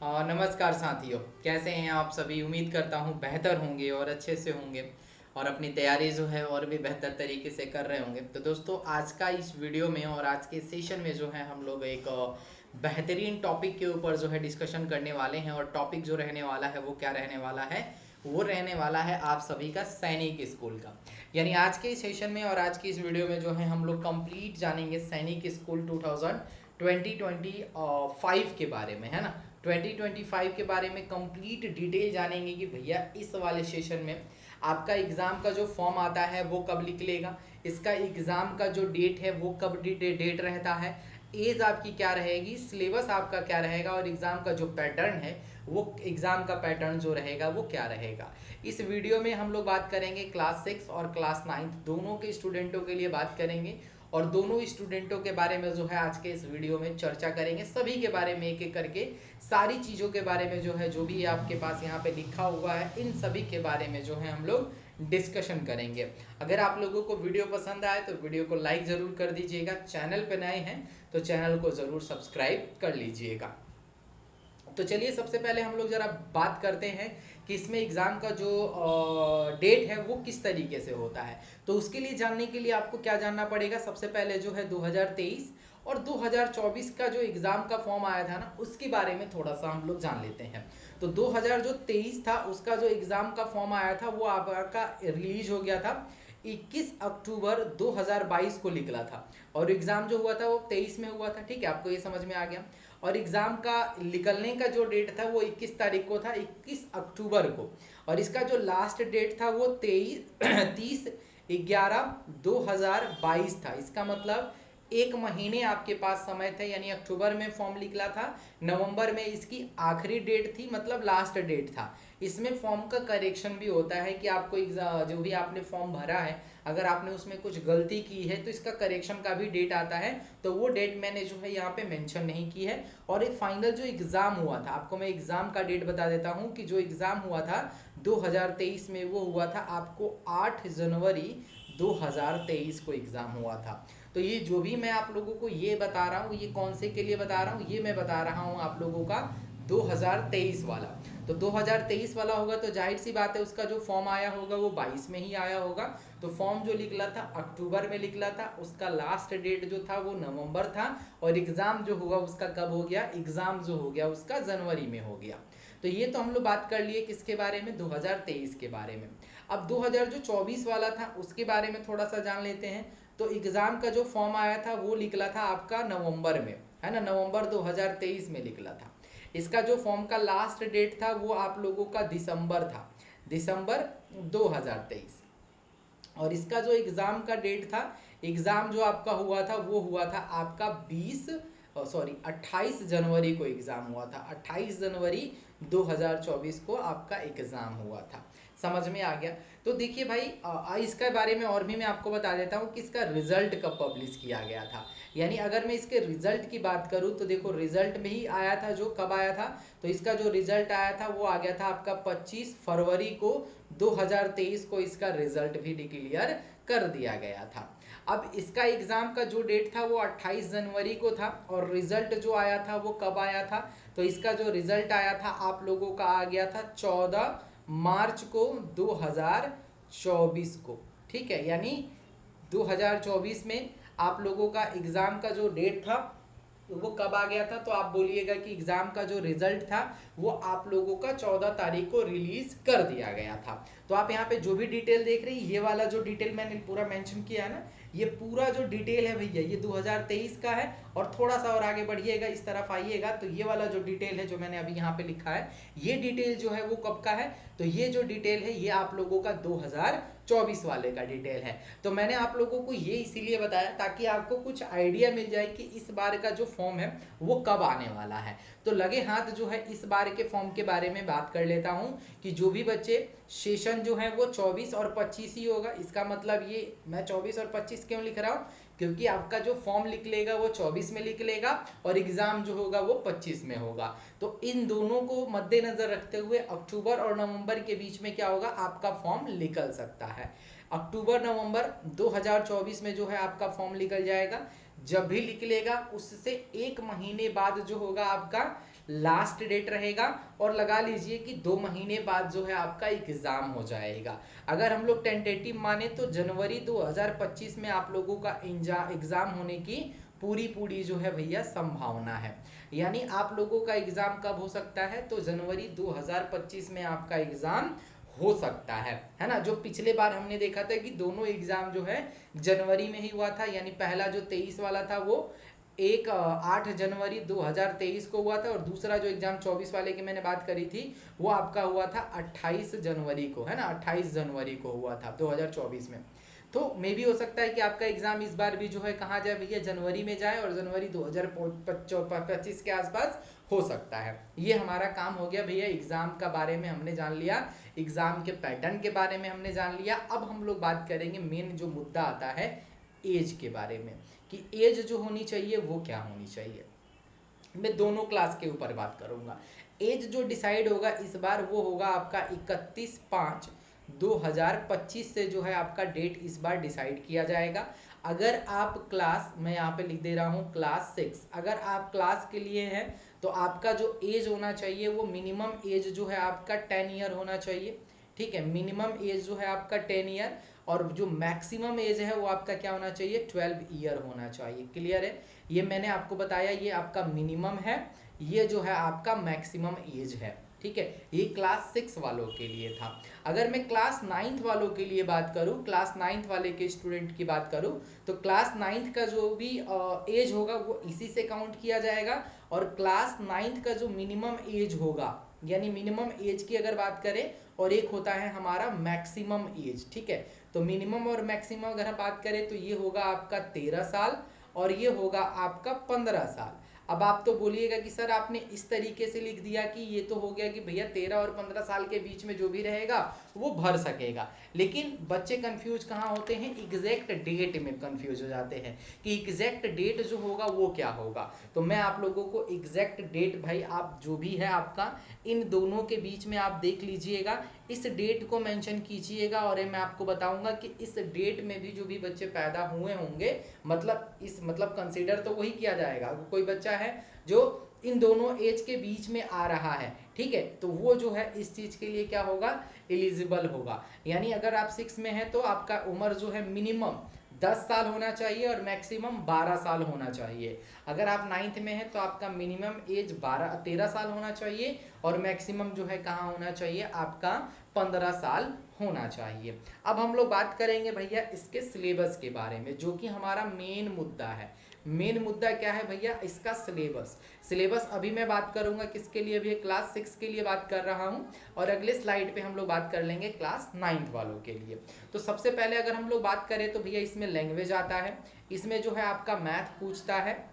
नमस्कार साथियों, कैसे हैं आप सभी। उम्मीद करता हूं बेहतर होंगे और अच्छे से होंगे और अपनी तैयारी जो है और भी बेहतर तरीके से कर रहे होंगे। तो दोस्तों, आज का इस वीडियो में और आज के सेशन में जो है हम लोग एक बेहतरीन टॉपिक के ऊपर जो है डिस्कशन करने वाले हैं। और टॉपिक जो रहने वाला है वो क्या रहने वाला है, वो रहने वाला है आप सभी का सैनिक स्कूल का। यानी आज के इस सेशन में और आज की इस वीडियो में जो है हम लोग कंप्लीट जानेंगे सैनिक स्कूल 2025 के बारे में, है ना। 2025 के बारे में कंप्लीट डिटेल जानेंगे कि भैया इस वाले सेशन में आपका एग्ज़ाम का जो फॉर्म आता है वो कब निकलेगा, इसका एग्ज़ाम का जो डेट है वो कब डेट रहता है, एज आपकी क्या रहेगी, सिलेबस आपका क्या रहेगा और एग्ज़ाम का जो पैटर्न है वो एग्ज़ाम का पैटर्न जो रहेगा वो क्या रहेगा। इस वीडियो में हम लोग बात करेंगे क्लास 6 और क्लास 9 दोनों के स्टूडेंटों के लिए बात करेंगे। और दोनों स्टूडेंटों के बारे में जो है आज के इस वीडियो में चर्चा करेंगे, सभी के बारे में एक एक करके सारी चीज़ों के बारे में जो है, जो भी आपके पास यहाँ पे लिखा हुआ है इन सभी के बारे में जो है हम लोग डिस्कशन करेंगे। अगर आप लोगों को वीडियो पसंद आए तो वीडियो को लाइक ज़रूर कर दीजिएगा, चैनल पर नए हैं तो चैनल को ज़रूर सब्सक्राइब कर लीजिएगा। तो चलिए सबसे पहले हम लोग ज़रा बात करते हैं कि इसमें एग्ज़ाम का जो डेट है वो किस तरीके से होता है। तो उसके लिए जानने के लिए आपको क्या जानना पड़ेगा, सबसे पहले जो है 2023 और 2024 का जो एग्ज़ाम का फॉर्म आया था ना, उसके बारे में थोड़ा सा हम लोग जान लेते हैं। तो 2023 था उसका जो एग्ज़ाम का फॉर्म आया था वो आपका रिलीज हो गया था 21 अक्टूबर 2022 को निकला था। और एग्ज़ाम जो हुआ था वो 23 में हुआ था, ठीक है, आपको ये समझ में आ गया। और एग्ज़ाम का निकलने का जो डेट था वो 21 तारीख को था, 21 अक्टूबर को। और इसका जो लास्ट डेट था वो 30/11/2022 था। इसका मतलब एक महीने आपके पास समय थे, यानी अक्टूबर में फॉर्म निकला था, नवंबर में इसकी आखिरी डेट थी, मतलब लास्ट डेट था। इसमें फॉर्म का करेक्शन भी होता है कि आपको जो भी आपने फॉर्म भरा है, अगर आपने उसमें कुछ गलती की है तो इसका करेक्शन का भी डेट आता है। तो वो डेट मैंने जो है यहाँ पे मेंशन नहीं की है। और एक फाइनल जो एग्ज़ाम हुआ था, आपको मैं एग्ज़ाम का डेट बता देता हूँ कि जो एग्ज़ाम हुआ था 2023 में, वो हुआ था आपको 8 जनवरी 2023 को एग्ज़ाम हुआ था। तो ये जो भी मैं आप लोगों को ये बता रहा हूँ, ये कौन से के लिए बता रहा हूँ, ये मैं बता रहा हूँ आप लोगों का 2023 वाला। तो 2023 वाला होगा तो जाहिर सी बात है उसका जो फॉर्म आया होगा वो 22 में ही आया होगा। तो फॉर्म जो निकला था अक्टूबर में निकला था, उसका लास्ट डेट जो था वो नवंबर था। और एग्ज़ाम जो होगा उसका कब हो गया, एग्ज़ाम जो हो गया उसका जनवरी में हो गया। तो ये तो हम लोग बात कर लिए किसके बारे में, 2023 के बारे में। अब 2024 वाला था उसके बारे में थोड़ा सा जान लेते हैं। तो एग्ज़ाम का जो फॉर्म आया था वो निकला था आपका नवंबर में, है ना, नवंबर 2023 में निकला था। इसका जो फॉर्म का लास्ट डेट था वो आप लोगों का दिसंबर था, दिसंबर 2023। और इसका जो एग्ज़ाम का डेट था, एग्ज़ाम जो आपका हुआ था वो हुआ था आपका 28 जनवरी को एग्ज़ाम हुआ था, 28 जनवरी 2024 को आपका एग्ज़ाम हुआ था। समझ में आ गया। तो देखिए भाई, इसके बारे में और भी मैं आपको बता देता हूँ कि इसका रिजल्ट कब पब्लिश किया गया था। यानी अगर मैं इसके रिजल्ट की बात करूँ तो देखो रिजल्ट में ही आया था, जो कब आया था, तो इसका जो रिजल्ट आया था वो आ गया था आपका 25 फरवरी को 2023 को इसका रिजल्ट भी डिक्लेयर कर दिया गया था। अब इसका एग्ज़ाम का जो डेट था वो 28 जनवरी को था और रिजल्ट जो आया था वो कब आया था, तो इसका जो रिजल्ट आया था आप लोगों का आ गया था 14 मार्च को 2024 को, ठीक है। यानी 2024 में आप लोगों का एग्ज़ाम का जो डेट था वो कब आ गया था, तो आप बोलिएगा कि एग्ज़ाम का जो रिजल्ट था वो आप लोगों का 14 तारीख को रिलीज कर दिया गया था। तो आप यहाँ पे जो भी डिटेल देख रहे हैं, ये वाला जो डिटेल मैंने पूरा मेंशन किया है ना, ये पूरा जो डिटेल है भैया ये 2023 का है। और थोड़ा सा और आगे बढ़िएगा, इस तरफ आइएगा तो ये वाला जो डिटेल है जो मैंने अभी यहाँ पे लिखा है, ये डिटेल जो है वो कब का है, तो ये जो डिटेल है ये आप लोगों का 2024 वाले का डिटेल है। तो मैंने आप लोगों को ये इसीलिए बताया ताकि आपको कुछ आइडिया मिल जाए कि इस बार का जो फॉर्म है वो कब आने वाला है। तो लगे हाथ जो है इस बार के फॉर्म के बारे में बात कर लेता हूँ कि जो भी बच्चे सेशन जो है वो 24 और 25 ही होगा। इसका मतलब ये मैं 24 और 25 क्यों लिख रहा हूँ, क्योंकि आपका जो फॉर्म निकलेगा वो 24 में निकलेगा और एग्ज़ाम जो होगा वो 25 में होगा। तो इन दोनों को मद्देनज़र रखते हुए अक्टूबर और नवंबर के बीच में क्या होगा, आपका फॉर्म निकल सकता है। अक्टूबर नवंबर 2024 में जो है आपका फॉर्म निकल जाएगा। जब भी निकलेगा उससे 1 महीने बाद जो होगा आपका लास्ट डेट रहेगा, और लगा लीजिए कि 2 महीने बाद जो है आपका एग्जाम हो जाएगा। अगर हम लोग टेंटेटिव माने तो जनवरी 2025 में आप लोगों का एग्जाम होने की पूरी पूरी जो है भैया संभावना है। यानी आप लोगों का एग्जाम कब हो सकता है, तो जनवरी 2025 में आपका एग्जाम हो सकता है ना। जो पिछले बार हमने देखा था कि दोनों एग्जाम जो है जनवरी में ही हुआ था, यानी पहला जो 23 वाला था वो 8 जनवरी 2023 को हुआ था, और दूसरा जो एग्जाम 24 वाले की मैंने बात करी थी वो आपका हुआ था 28 जनवरी को, है ना, 28 जनवरी को हुआ था 2024 में। तो मे भी हो सकता है कि आपका एग्जाम इस बार भी जो है कहाँ जाए भैया, जनवरी में जाए, और जनवरी 2025 के आसपास हो सकता है। ये हमारा काम हो गया भैया, एग्जाम का बारे में हमने जान लिया, एग्जाम के पैटर्न के बारे में हमने जान लिया। अब हम लोग बात करेंगे मेन जो मुद्दा आता है एज के बारे में, कि एज जो होनी चाहिए वो क्या होनी चाहिए। मैं दोनों क्लास के ऊपर बात करूंगा। एज जो डिसाइड होगा इस बार वो होगा आपका 31/5/2025 से जो है आपका डेट इस बार डिसाइड किया जाएगा। अगर आप क्लास, मैं यहाँ पे लिख दे रहा हूँ क्लास 6, अगर आप क्लास के लिए हैं तो आपका जो एज होना चाहिए वो मिनिमम एज जो है आपका 10 ईयर होना चाहिए। ठीक है, मिनिमम एज जो है आपका 10 ईयर, और जो मैक्सिमम एज है वो आपका क्या होना चाहिए, 12 ईयर होना चाहिए। क्लियर है, ये मैंने आपको बताया, ये आपका मिनिमम है, ये जो है आपका मैक्सिमम एज है। ठीक है, ये क्लास 6 वालों के लिए था। अगर मैं क्लास 9th वालों के लिए बात करूं, क्लास 9th वाले के स्टूडेंट की बात करूं, तो क्लास 9th का जो भी एज होगा वो इसी से काउंट किया जाएगा। और क्लास 9th का जो मिनिमम एज होगा, यानी मिनिमम एज की अगर बात करें, और एक होता है हमारा मैक्सिमम एज। ठीक है, तो मिनिमम और मैक्सिमम अगर हम बात करें तो ये होगा आपका 13 साल, और ये होगा आपका 15 साल। अब आप तो बोलिएगा कि सर आपने इस तरीके से लिख दिया कि ये तो हो गया कि भैया 13 और 15 साल के बीच में जो भी रहेगा वो भर सकेगा, लेकिन बच्चे कंफ्यूज कहाँ होते हैं, एग्जैक्ट डेट में कंफ्यूज हो जाते हैं कि एग्जैक्ट डेट जो होगा वो क्या होगा। तो मैं आप लोगों को एग्जैक्ट डेट भाई, आप जो भी है आपका इन दोनों के बीच में आप देख लीजिएगा, इस डेट को मेंशन कीजिएगा, और मैं आपको बताऊंगा कि इस डेट में भी जो भी बच्चे पैदा हुए होंगे, मतलब कंसीडर तो वही किया जाएगा। कोई बच्चा है जो इन दोनों एज के बीच में आ रहा है, ठीक है, तो वो जो है इस चीज के लिए क्या होगा, एलिजिबल होगा। यानी अगर आप 6 में है तो आपका उम्र जो है मिनिमम 10 साल होना चाहिए और मैक्सिमम 12 साल होना चाहिए। अगर आप 9th में है तो आपका मिनिमम एज 13 साल होना चाहिए, और मैक्सिमम जो है कहाँ होना चाहिए, आपका 15 साल होना चाहिए। अब हम लोग बात करेंगे भैया इसके सिलेबस के बारे में, जो कि हमारा मेन मुद्दा है। मेन मुद्दा क्या है भैया, इसका सिलेबस। सिलेबस अभी मैं बात करूंगा किसके लिए, भी क्लास 6 के लिए बात कर रहा हूं, और अगले स्लाइड पे हम लोग बात कर लेंगे क्लास 9th वालों के लिए। तो सबसे पहले अगर हम लोग बात करें तो भैया इसमें लैंग्वेज आता है, इसमें जो है आपका मैथ पूछता है,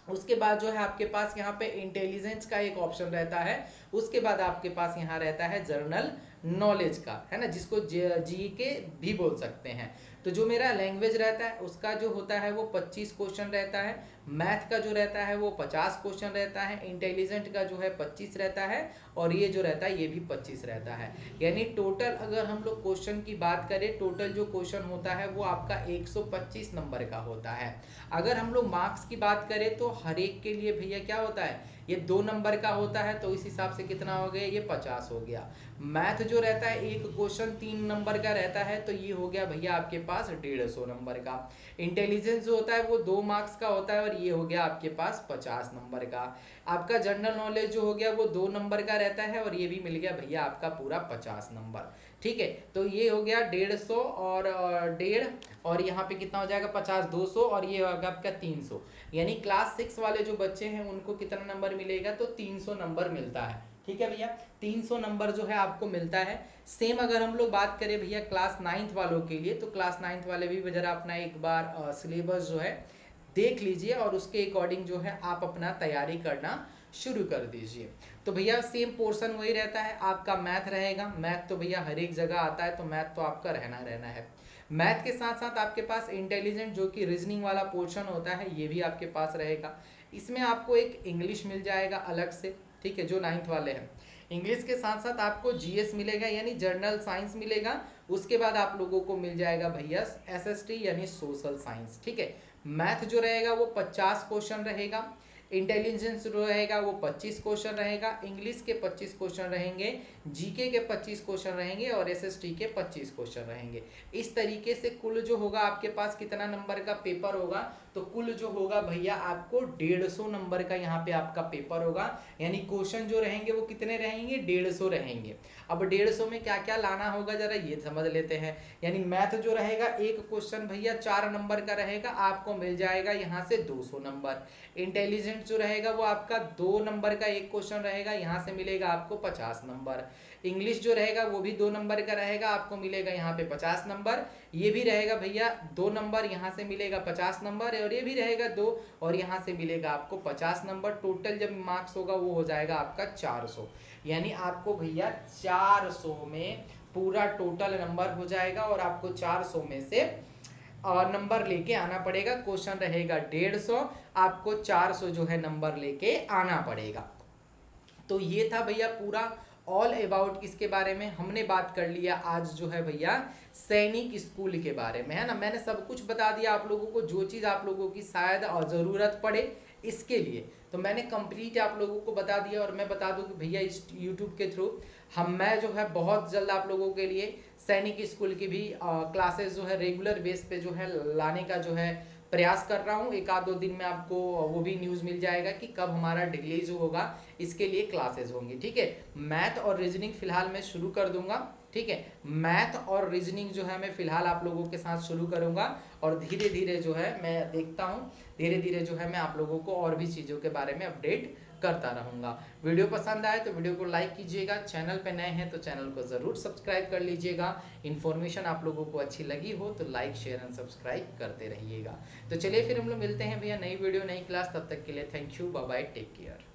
उसके बाद जो है आपके पास यहाँ पे इंटेलिजेंस का एक ऑप्शन रहता है, उसके बाद आपके पास यहाँ रहता है जनरल नॉलेज का, है ना, जिसको जी के भी बोल सकते हैं। तो जो मेरा लैंग्वेज रहता है उसका जो होता है वो 25 क्वेश्चन रहता है, मैथ का जो रहता है वो 50 क्वेश्चन रहता है, इंटेलिजेंट का जो है 25 रहता है, और ये जो रहता है ये भी 25 रहता है। यानी टोटल अगर हम लोग क्वेश्चन की बात करें, टोटल जो क्वेश्चन होता है वो आपका 125 नंबर का होता है। अगर हम लोग मार्क्स की बात करें तो हर एक के लिए भैया क्या होता है, ये 2 नंबर का होता है, तो इस हिसाब से कितना हो गया, ये 50 हो गया। मैथ जो रहता है एक क्वेश्चन 3 नंबर का रहता है, तो ये हो गया भैया आपके पास 150 नंबर का। इंटेलिजेंस जो होता है वो 2 मार्क्स का होता है, और ये हो गया आपके पास 50 नंबर का। आपका जनरल नॉलेज जो हो गया वो 2 नंबर का रहता है, और ये भी मिल गया भैया आपका पूरा 50 नंबर। ठीक है, तो ये हो गया 150 और 1.5, और यहाँ पे कितना हो जाएगा 50, 200, और ये होगा आपका 300। यानी क्लास 6 वाले जो बच्चे हैं उनको कितना नंबर मिलेगा, तो 300 नंबर मिलता है। ठीक है भैया, 300 नंबर जो है आपको मिलता है। सेम अगर हम लोग बात करें भैया क्लास 9th वालों के लिए, तो क्लास 9th वाले भी जरा अपना एक बार सिलेबस जो है देख लीजिए, और उसके अकॉर्डिंग जो है आप अपना तैयारी करना शुरू कर दीजिए। तो भैया सेम पोर्शन वही रहता है, आपका मैथ रहेगा। मैथ तो भैया हर एक जगह आता है, तो मैथ तो आपका रहना रहना है। मैथ के साथ साथ आपके पास इंटेलिजेंट जो कि रीजनिंग वाला पोर्शन होता है ये भी आपके पास रहेगा। इसमें आपको एक इंग्लिश मिल जाएगा अलग से, ठीक है, जो 9th वाले हैं। इंग्लिश के साथ साथ आपको जीएस मिलेगा, यानी जनरल साइंस मिलेगा। उसके बाद आप लोगों को मिल जाएगा भैया एसएसटी यानी सोशल साइंस। ठीक है, मैथ जो रहेगा वो 50 क्वेश्चन रहेगा, इंटेलिजेंस जो रहेगा वो 25 क्वेश्चन रहेगा, इंग्लिश के 25 क्वेश्चन रहेंगे, जीके के 25 क्वेश्चन रहेंगे और एसएसटी के 25 क्वेश्चन रहेंगे। इस तरीके से कुल जो होगा आपके पास कितना नंबर का पेपर होगा, तो कुल जो होगा भैया आपको 150 नंबर का यहाँ पे आपका पेपर होगा। यानी क्वेश्चन जो रहेंगे वो कितने रहेंगे, 150 रहेंगे। अब 150 में क्या क्या लाना होगा जरा ये समझ लेते हैं। यानी मैथ जो रहेगा एक क्वेश्चन भैया 4 नंबर का रहेगा, आपको मिल जाएगा यहाँ से 200 नंबर। इंटेलिजेंट जो रहेगा वो आपका 2 नंबर का एक क्वेश्चन रहेगा, यहाँ से मिलेगा आपको 50 नंबर। इंग्लिश जो रहेगा वो भी 2 नंबर का रहेगा, आपको मिलेगा यहाँ पे 50 नंबर। ये भी रहेगा भैया 2 नंबर, यहाँ से मिलेगा 50 नंबर, और ये भी रहेगा 2 और यहाँ से मिलेगा आपको 50 नंबर। टोटल जब मार्क्स होगा वो हो जाएगा आपका 400। यानी आपको भैया 400 में पूरा टोटल नंबर हो जाएगा और आपको 400 में से नंबर लेके आना पड़ेगा। क्वेश्चन रहेगा 150, आपको 400 जो है नंबर लेके आना पड़ेगा। तो ये था भैया पूरा ऑल अबाउट किसके बारे में हमने बात कर लिया आज जो है भैया सैनिक स्कूल के बारे में, है ना। मैंने सब कुछ बता दिया आप लोगों को, जो चीज़ आप लोगों की शायद ज़रूरत पड़े इसके लिए तो मैंने कंप्लीट आप लोगों को बता दिया। और मैं बता दूं कि भैया इस यूट्यूब के थ्रू मैं जो है बहुत जल्द आप लोगों के लिए सैनिक स्कूल की भी क्लासेस जो है रेगुलर बेस पे जो है लाने का जो है प्रयास कर रहा हूँ। एक आध 2 दिन में आपको वो भी न्यूज़ मिल जाएगा कि कब हमारा डिले जो होगा इसके लिए क्लासेस होंगी, ठीक है। मैथ और रीजनिंग फिलहाल मैं शुरू कर दूंगा, ठीक है। मैथ और रीजनिंग जो है मैं फिलहाल आप लोगों के साथ शुरू करूंगा और धीरे धीरे जो है मैं देखता हूँ, धीरे धीरे जो है मैं आप लोगों को और भी चीज़ों के बारे में अपडेट करता रहूंगा। वीडियो पसंद आए तो वीडियो को लाइक कीजिएगा, चैनल पे नए हैं तो चैनल को ज़रूर सब्सक्राइब कर लीजिएगा। इन्फॉर्मेशन आप लोगों को अच्छी लगी हो तो लाइक शेयर एंड सब्सक्राइब करते रहिएगा। तो चलिए फिर हम लोग मिलते हैं भैया नई वीडियो नई क्लास, तब तक के लिए thank you, bye bye, take care.